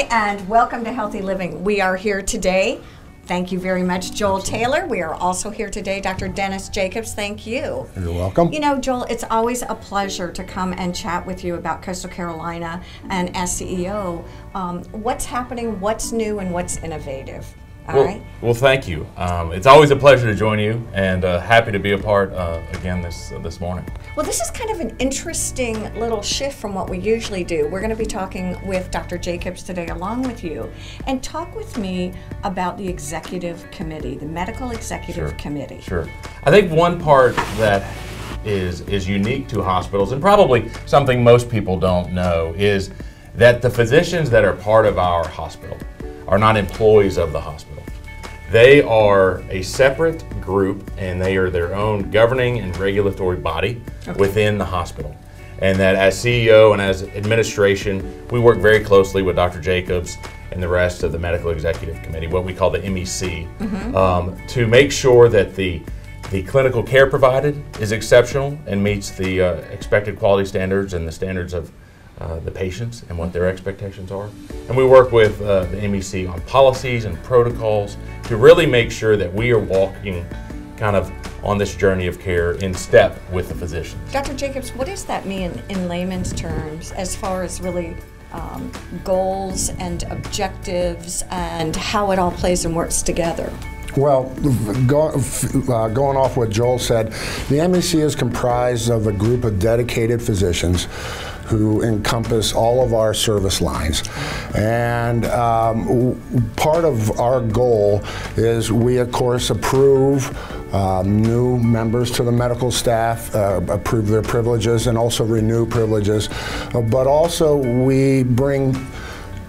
Hi, and welcome to Healthy Living. We are here today. Thank you very much, Joel Taylor. We are also here today, Dr. Dennis Jacobs. Thank you. You're welcome. You know, Joel, it's always a pleasure to come and chat with you about Coastal Carolina. And as CEO, what's happening, what's new, and what's innovative? All right. Well, thank you. It's always a pleasure to join you, and happy to be a part again this morning. Well, this is kind of an interesting little shift from what we usually do. We're going to be talking with Dr. Jacobs today along with you, and talk with me about the executive committee, the medical executive committee. Sure. I think one part that is unique to hospitals, and probably something most people don't know, is that the physicians that are part of our hospital are not employees of the hospital. They are a separate group, and they are their own governing and regulatory body within the hospital. And that as CEO and as administration, we work very closely with Dr. Jacobs and the rest of the Medical Executive Committee, what we call the MEC, to make sure that the clinical care provided is exceptional and meets the expected quality standards and the standards of the patients and what their expectations are. And we work with the MEC on policies and protocols to really make sure that we are walking kind of on this journey of care in step with the physicians. Dr. Jacobs, what does that mean in layman's terms as far as really goals and objectives and how it all plays and works together? Well, going off what Joel said, the MEC is comprised of a group of dedicated physicians who encompass all of our service lines. And part of our goal is we, of course, approve new members to the medical staff, approve their privileges, and also renew privileges. But also we bring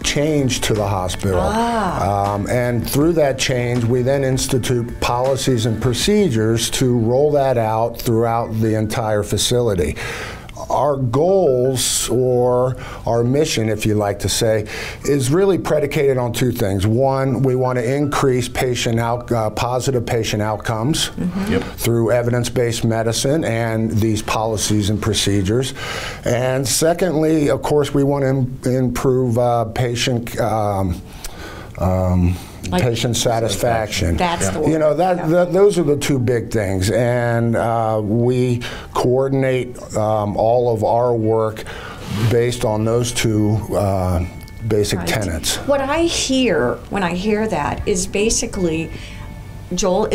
change to the hospital. And through that change, we then institute policies and procedures to roll that out throughout the entire facility. Our goals, or our mission, if you like to say, is really predicated on two things. One, we want to increase positive patient outcomes through evidence-based medicine and these policies and procedures. And secondly, of course, we want to improve patient patient satisfaction. That's the word. You know, those are the two big things, and we coordinate all of our work based on those two basic tenets. What I hear when I hear that is basically, Joel,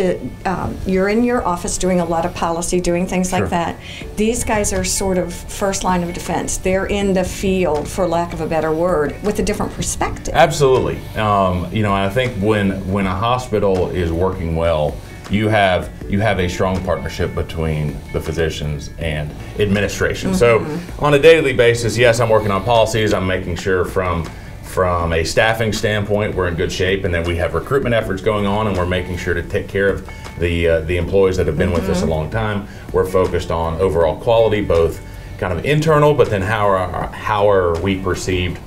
you're in your office doing a lot of policy, doing things like that. These guys are sort of first line of defense. They're in the field, for lack of a better word, with a different perspective. Absolutely. You know, I think when a hospital is working well, you have a strong partnership between the physicians and administration. So on a daily basis, yes, I'm working on policies. I'm making sure from a staffing standpoint, we're in good shape, and then we have recruitment efforts going on, and we're making sure to take care of the employees that have been with us a long time. We're focused on overall quality, both kind of internal, but then how are we perceived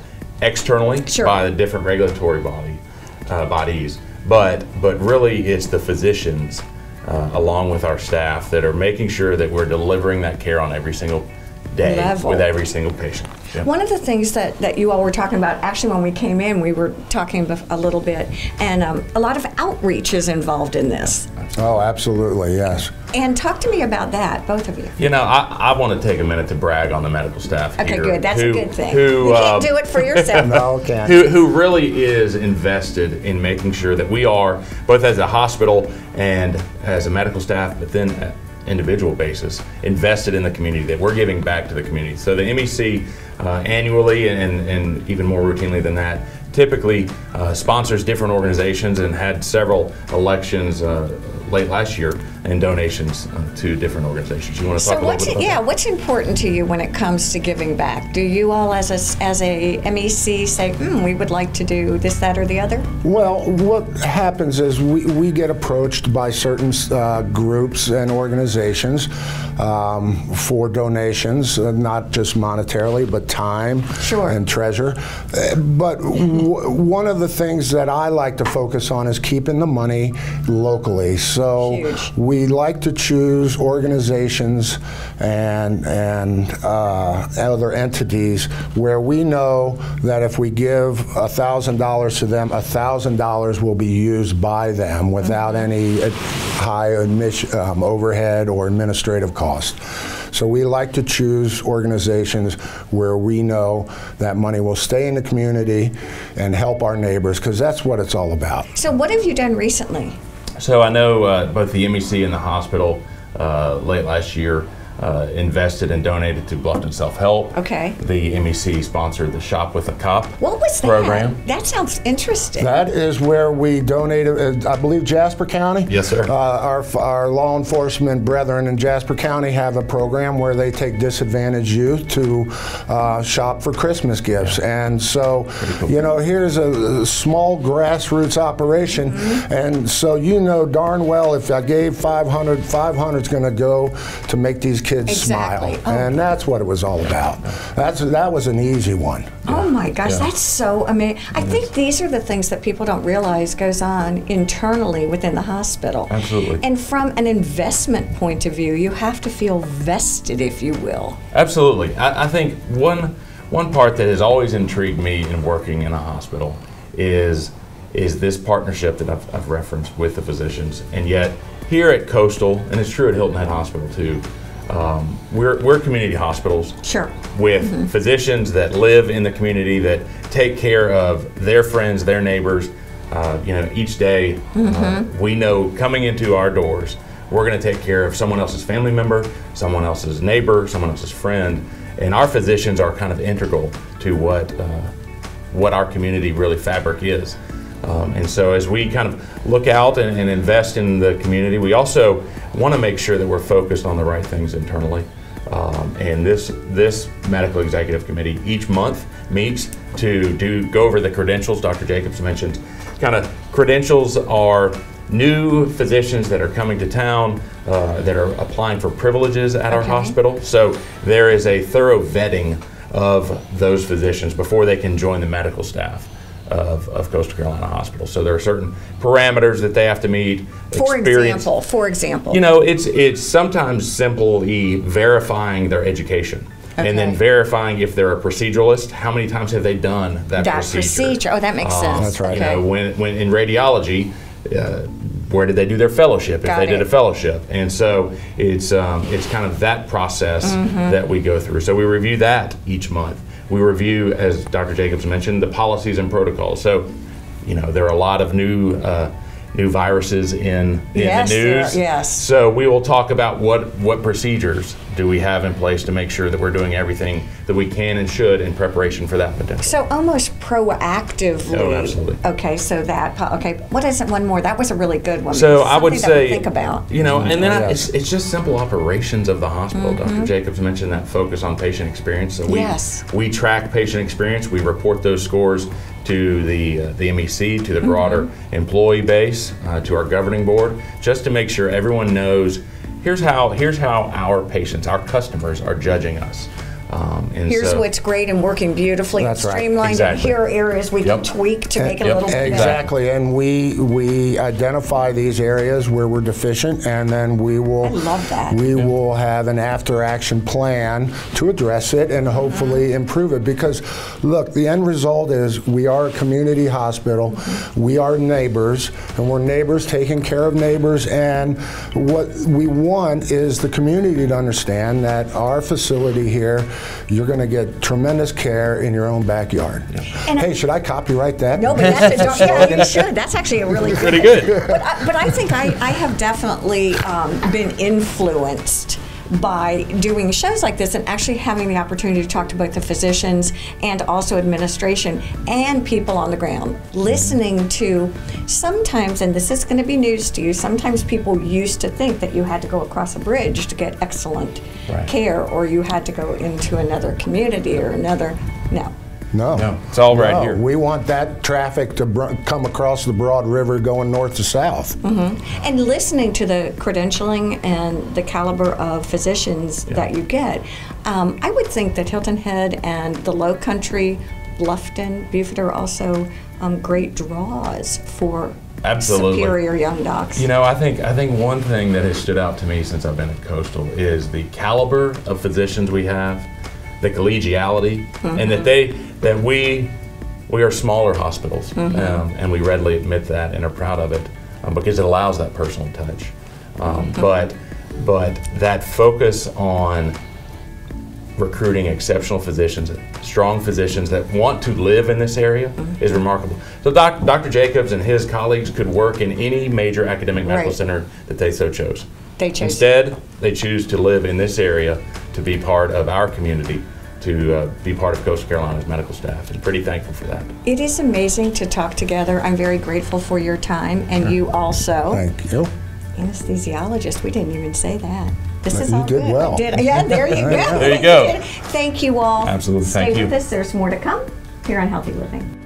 externally by the different regulatory bodies. But really, it's the physicians, along with our staff, that are making sure that we're delivering that care on every single day with every single patient. One of the things that you all were talking about, actually when we came in, we were talking a little bit, and a lot of outreach is involved in this. Oh, absolutely, yes. And talk to me about that, both of you. You know, I want to take a minute to brag on the medical staff Okay, here, good. That's a good thing. You can't do it for yourself. No, can't. Who really is invested in making sure that we are, both as a hospital and as a medical staff, but then individual basis, invested in the community, that we're giving back to the community. So the MEC annually, and even more routinely than that, typically sponsors different organizations, and had several elections late last year and donations to different organizations. You want to talk a little bit about that? What's important to you when it comes to giving back? Do you all as a MEC say, we would like to do this, that, or the other? Well, what happens is we get approached by certain groups and organizations for donations, not just monetarily, but time and treasure. But one of the things that I like to focus on is keeping the money locally. So Huge. we like to choose organizations and other entities where we know that if we give $1,000 to them, $1,000 will be used by them without any high overhead or administrative cost. So we like to choose organizations where we know that money will stay in the community and help our neighbors, because that's what it's all about. So what have you done recently? So I know both the MEC and the hospital late last year invested and donated to Bluffton Self-Help. Okay. The MEC sponsored the Shop with a Cop What was that? program. That sounds interesting. That is where we donated, I believe, Jasper County. Yes, sir. Our law enforcement brethren in Jasper County have a program where they take disadvantaged youth to shop for Christmas gifts. And so, you know, here's a small grassroots operation. And so you know darn well if I gave 500, 500's going to go to make these kids Exactly. smile. Oh. And that's what it was all about. That was an easy one. Oh my gosh, Yeah. that's so amazing. I think these are the things that people don't realize goes on internally within the hospital. Absolutely. And from an investment point of view, you have to feel vested, if you will. Absolutely. I think one part that has always intrigued me in working in a hospital is this partnership that I've referenced with the physicians. And yet here at Coastal, and it's true at Hilton Head Hospital too, we're community hospitals. Sure. With physicians that live in the community, that take care of their friends, their neighbors. You know, each day we know coming into our doors, we're going to take care of someone else's family member, someone else's neighbor, someone else's friend, and our physicians are kind of integral to what our community really fabric is. And so as we kind of look out and invest in the community, we also want to make sure that we're focused on the right things internally. And this medical executive committee each month meets to go over the credentials. Dr. Jacobs mentioned kind of credentials are new physicians that are coming to town that are applying for privileges at our hospital. So there is a thorough vetting of those physicians before they can join the medical staff of Coastal Carolina Hospital. So there are certain parameters that they have to meet. For example. You know, it's sometimes simply verifying their education. And then verifying if they're a proceduralist, how many times have they done that procedure? Oh, that makes sense. That's right. You know, when in radiology, where did they do their fellowship, if they did a fellowship? And so it's kind of that process that we go through. So we review that each month. We review, as Dr. Jacobs mentioned, the policies and protocols. So, you know, there are a lot of new viruses in the news. Yes. So we will talk about what procedures do we have in place to make sure that we're doing everything that we can and should in preparation for that potential. So almost proactively. Oh, absolutely. Okay, so what is it? One more. That was a really good one. So I would say, think about. You know, and then it's just simple operations of the hospital. Dr. Jacobs mentioned that focus on patient experience. So we track patient experience. We report those scores to the MEC, to the broader employee base, to our governing board, just to make sure everyone knows here's how our patients, our customers, are judging us. Here's what's great and working beautifully, That's right. streamlined. Exactly. Here are areas we can tweak to make it a little bit better. Exactly, and we identify these areas where we're deficient, and then we will. I love that. We will have an after-action plan to address it and hopefully improve it. Because, look, the end result is we are a community hospital. We are neighbors, and we're neighbors taking care of neighbors. And what we want is the community to understand that our facility here, you're going to get tremendous care in your own backyard. And hey, should I copyright that? No, but that's you should. That's actually a really good. Pretty good. But I think I have definitely been influenced by doing shows like this and actually having the opportunity to talk to both the physicians and also administration and people on the ground, listening to sometimes, and this is going to be news to you, sometimes people used to think that you had to go across a bridge to get excellent care, or you had to go into another community or another. No, it's all right here. We want that traffic to come across the Broad River going north to south. And listening to the credentialing and the caliber of physicians that you get, I would think that Hilton Head and the Low Country Bluffton, Beaufort are also great draws for Absolutely. superior young docs. You know, I think one thing that has stood out to me since I've been at Coastal is the caliber of physicians we have, the collegiality, and that we are smaller hospitals, and we readily admit that and are proud of it because it allows that personal touch. But that focus on recruiting exceptional physicians, strong physicians that want to live in this area is remarkable. So Dr. Jacobs and his colleagues could work in any major academic medical center that they so chose. Instead, they choose to live in this area to be part of our community, to be part of Coastal Carolina's medical staff. And pretty thankful for that. It is amazing to talk together. I'm very grateful for your time, and you also. Thank you. Anesthesiologist, we didn't even say that. This is all good. You did well. Yeah, there you go. There you go. Thank you all. Absolutely, Stay thank you. with us. There's more to come here on Healthy Living.